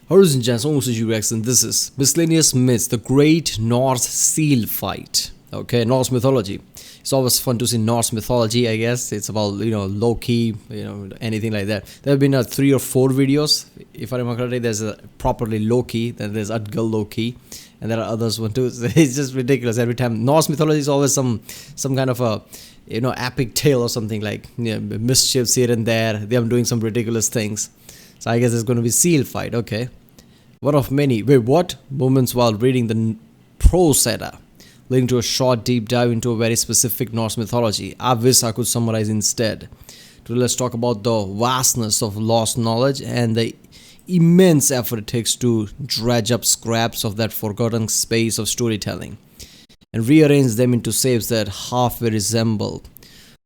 Horizon Jans, Rex, and this is Miscellaneous Myths, the Great Norse Seal Fight. Okay, Norse mythology. It's always fun to see Norse mythology, I guess. It's about, Loki, anything like that. There have been 3 or 4 videos. If I remember correctly, there's a properly Loki, then there's Utgal Loki, and there are others one too. It's just ridiculous every time. Norse mythology is always some kind of a, epic tale or something like, mischiefs here and there. Them doing some ridiculous things. So I guess it's going to be seal fight, okay. One of many. Wait, what? Moments while reading the prose Edda, leading to a short deep dive into a very specific Norse mythology. I wish I could summarize instead. Today let's talk about the vastness of lost knowledge and the immense effort it takes to dredge up scraps of that forgotten space of storytelling and rearrange them into shapes that halfway resemble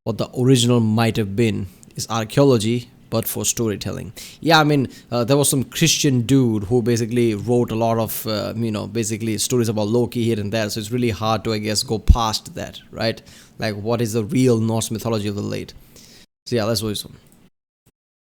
what the original might have been. Is archaeology, but for storytelling. Yeah, I mean, there was some Christian dude who basically wrote a lot of, basically stories about Loki here and there. So it's really hard to, I guess, go past that, right? Like, what is the real Norse mythology of the late? So yeah, let's do this one.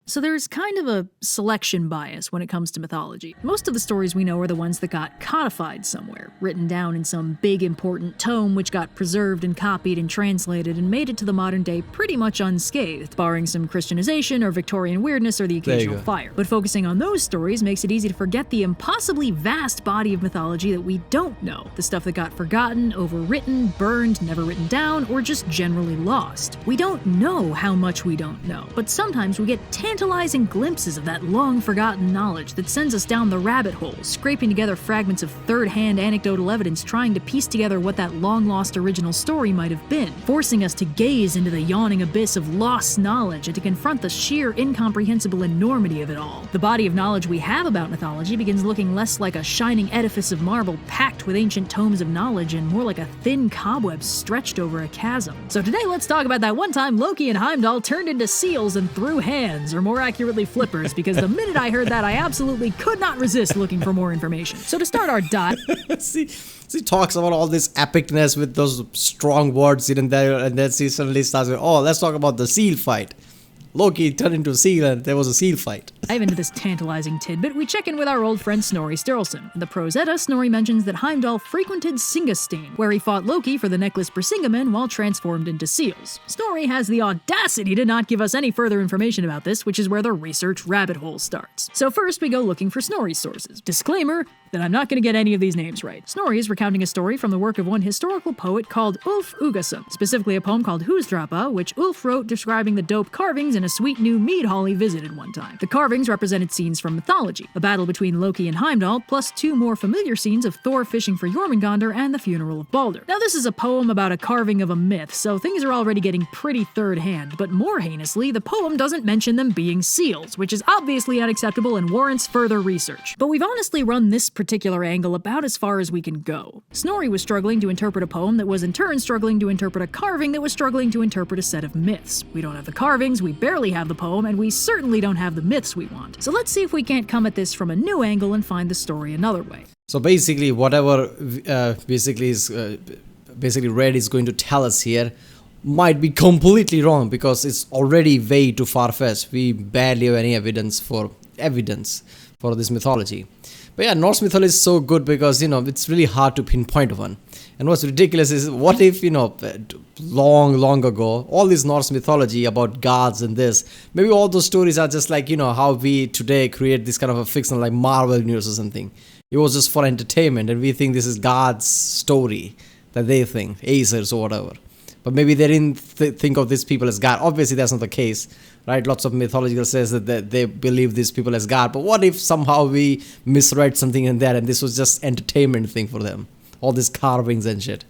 So there's kind of a selection bias when it comes to mythology. Most of the stories we know are the ones that got codified somewhere, written down in some big important tome which got preserved and copied and translated and made it to the modern day pretty much unscathed, barring some Christianization or Victorian weirdness or the occasional fire. But focusing on those stories makes it easy to forget the impossibly vast body of mythology that we don't know, the stuff that got forgotten, overwritten, burned, never written down, or just generally lost. We don't know how much we don't know, but sometimes we get tantalizing glimpses of that long-forgotten knowledge that sends us down the rabbit hole, scraping together fragments of third-hand anecdotal evidence trying to piece together what that long-lost original story might have been, forcing us to gaze into the yawning abyss of lost knowledge and to confront the sheer incomprehensible enormity of it all. The body of knowledge we have about mythology begins looking less like a shining edifice of marble packed with ancient tomes of knowledge and more like a thin cobweb stretched over a chasm. So today let's talk about that one time Loki and Heimdall turned into seals and threw hands, or more accurately flippers, because the minute I heard that I absolutely could not resist looking for more information. So to start our dive... See, talks about all this epicness with those strong words here and there, and then she suddenly starts with, let's talk about the seal fight. Loki turned into a seal and there was a seal fight. Dive into this tantalizing tidbit, we check in with our old friend Snorri Sturluson. In the Prose Edda, Snorri mentions that Heimdall frequented Singastein, where he fought Loki for the necklace Brisingamen while transformed into seals. Snorri has the audacity to not give us any further information about this, which is where the research rabbit hole starts. So first we go looking for Snorri's sources. Disclaimer that I'm not going to get any of these names right. Snorri is recounting a story from the work of one historical poet called Ulf Uggason, specifically a poem called Husdrapa, which Ulf wrote describing the dope carvings in a sweet new mead hall he visited one time. The carvings represented scenes from mythology, a battle between Loki and Heimdall, plus 2 more familiar scenes of Thor fishing for Jormungandr and the funeral of Balder. Now this is a poem about a carving of a myth, so things are already getting pretty third-hand, but more heinously, the poem doesn't mention them being seals, which is obviously unacceptable and warrants further research. But we've honestly run this particular angle about as far as we can go. Snorri was struggling to interpret a poem that was in turn struggling to interpret a carving that was struggling to interpret a set of myths. We don't have the carvings, we barely have the poem, and we certainly don't have the myths we want. So let's see if we can't come at this from a new angle and find the story another way. So basically, whatever Red is going to tell us here might be completely wrong because it's already way too far-fetched. We barely have any evidence for this mythology. But yeah, Norse mythology is so good because, it's really hard to pinpoint one. And what's ridiculous is, what if, long ago, all this Norse mythology about gods and this, maybe all those stories are just like, how we today create this kind of a fiction like Marvel universe or something. It was just for entertainment and we think this is God's story that they think, Aesir's or whatever. But maybe they didn't think of these people as God. Obviously, that's not the case, right? Lots of mythological says that they believe these people as God. But what if somehow we misread something in there and this was just entertainment thing for them? All these carvings and shit.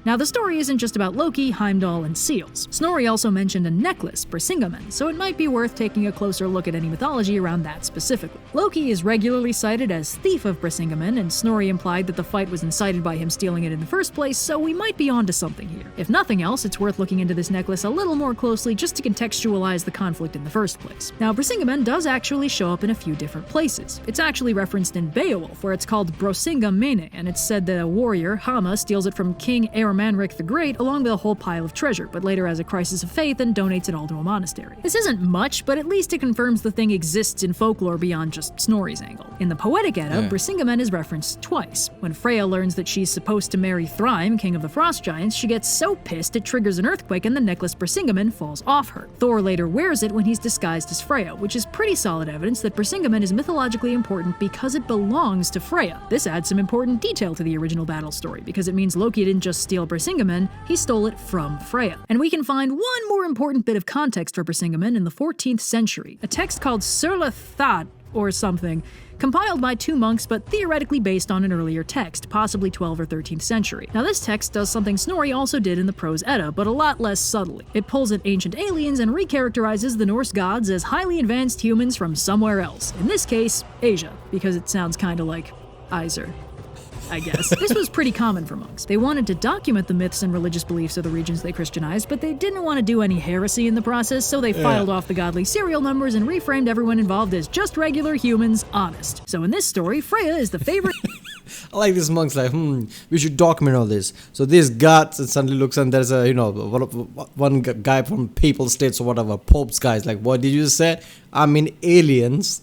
Now, the story isn't just about Loki, Heimdall, and seals. Snorri also mentioned a necklace, Brisingamen, so it might be worth taking a closer look at any mythology around that specifically. Loki is regularly cited as thief of Brisingamen, and Snorri implied that the fight was incited by him stealing it in the first place, so we might be onto something here. If nothing else, it's worth looking into this necklace a little more closely just to contextualize the conflict in the first place. Now, Brisingamen does actually show up in a few different places. It's actually referenced in Beowulf, where it's called Brosingamene, and it's said that a warrior, Hama, steals it from King Eormenric Manrik the Great along with a whole pile of treasure, but later has a crisis of faith and donates it all to a monastery. This isn't much, but at least it confirms the thing exists in folklore beyond just Snorri's angle. In the Poetic Edda, Brisingamen is referenced twice. When Freya learns that she's supposed to marry Thrym, king of the Frost Giants, she gets so pissed it triggers an earthquake and the necklace Brisingamen falls off her. Thor later wears it when he's disguised as Freya, which is pretty solid evidence that Brisingamen is mythologically important because it belongs to Freya. This adds some important detail to the original battle story, because it means Loki didn't just steal Brisingamen, he stole it from Freya. And we can find one more important bit of context for Brisingamen in the 14th century, a text called Surla Thad, or something, compiled by two monks but theoretically based on an earlier text, possibly 12th or 13th century. Now this text does something Snorri also did in the Prose Edda, but a lot less subtly. It pulls at ancient aliens and recharacterizes the Norse gods as highly advanced humans from somewhere else. In this case, Asia, because it sounds kinda like Iser, I guess. This was pretty common for monks. They wanted to document the myths and religious beliefs of the regions they Christianized, but they didn't want to do any heresy in the process, so they filed off the godly serial numbers and reframed everyone involved as just regular humans, honest. So in this story, Freya is the favorite... I like this monk's like, we should document all this. So this god suddenly looks and there's a, one guy from Papal States or whatever, Pope's guy is like, what did you say? I mean aliens.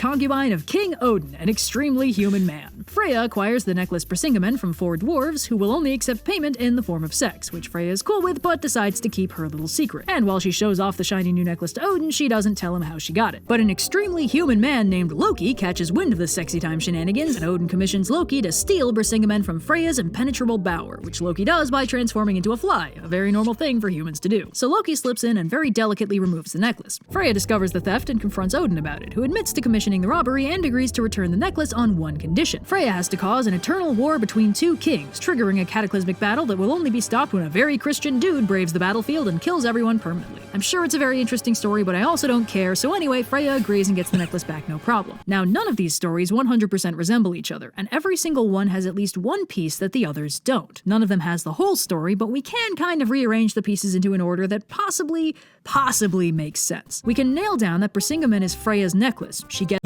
concubine of King Odin, an extremely human man. Freya acquires the necklace Brisingamen from four dwarves who will only accept payment in the form of sex, which Freya is cool with but decides to keep her little secret. And while she shows off the shiny new necklace to Odin, she doesn't tell him how she got it. But an extremely human man named Loki catches wind of the sexy time shenanigans, and Odin commissions Loki to steal Brisingamen from Freya's impenetrable bower, which Loki does by transforming into a fly, a very normal thing for humans to do. So Loki slips in and very delicately removes the necklace. Freya discovers the theft and confronts Odin about it, who admits to commissioning the robbery and agrees to return the necklace on one condition. Freya has to cause an eternal war between two kings, triggering a cataclysmic battle that will only be stopped when a very Christian dude braves the battlefield and kills everyone permanently. I'm sure it's a very interesting story, but I also don't care, so anyway, Freya agrees and gets the necklace back no problem. Now, none of these stories 100% resemble each other, and every single one has at least one piece that the others don't. None of them has the whole story, but we can kind of rearrange the pieces into an order that possibly makes sense. We can nail down that Brisingamen is Freya's necklace. She gets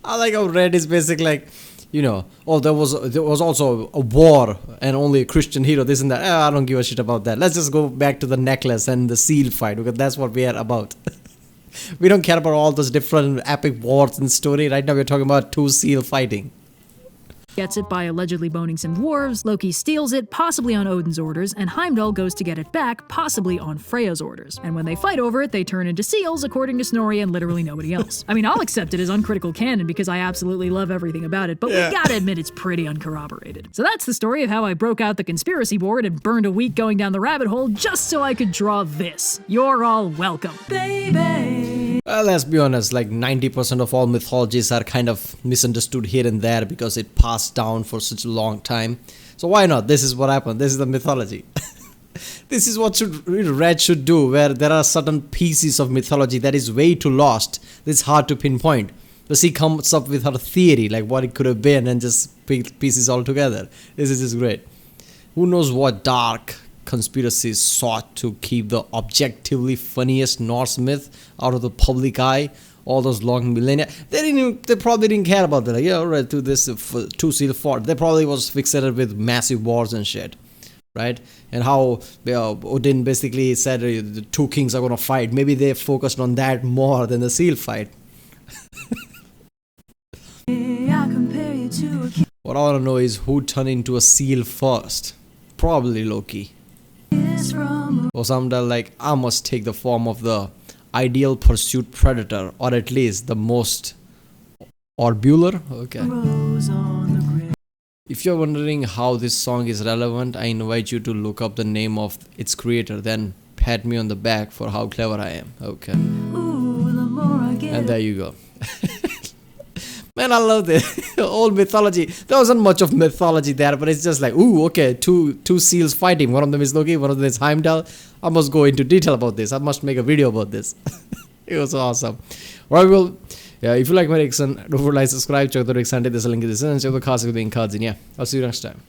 I like how Red is basically like, oh, there was also a war and only a Christian hero, this and that. I don't give a shit about that. Let's just go back to the necklace and the seal fight, because that's what we are about. We don't care about all those different epic wars in story. Right now we're talking about two seal fighting. Gets it by allegedly boning some dwarves, Loki steals it, possibly on Odin's orders, and Heimdall goes to get it back, possibly on Freya's orders. And when they fight over it, they turn into seals, according to Snorri and literally nobody else. I mean, I'll accept it as uncritical canon because I absolutely love everything about it, but we gotta admit it's pretty uncorroborated. So that's the story of how I broke out the conspiracy board and burned a week going down the rabbit hole just so I could draw this. You're all welcome. Baby. Well, let's be honest, like 90% of all mythologies are kind of misunderstood here and there because it passed down for such a long time. So why not? This is what happened. This is the mythology. This is what Red should do, where there are certain pieces of mythology that is way too lost. It's hard to pinpoint. So she comes up with her theory, like what it could have been, and just pieces all together. This is just great. Who knows what dark conspiracies sought to keep the objectively funniest Norse myth out of the public eye all those long millennia. They probably didn't care about that. Like, yeah, alright, to this two seal fort. They probably was fixated with massive wars and shit, right? And how Odin basically said the two kings are gonna fight. Maybe they focused on that more than the seal fight. What I wanna know is who turned into a seal first. Probably Loki. Or something like, I must take the form of the ideal pursuit predator, or at least the most orbular. Okay. If you're wondering how this song is relevant, I invite you to look up the name of its creator, then pat me on the back for how clever I am. Okay. And there you go. Man, I love this old mythology. There wasn't much of mythology there, but it's just like, ooh, okay, two seals fighting. One of them is Loki, one of them is Heimdall. I must go into detail about this. I must make a video about this. It was awesome. Alright, well, yeah, if you like my reaction, don't forget to like, subscribe, check the reaction, there's a link in the description, check the cards with the cards in. Yeah, I'll see you next time.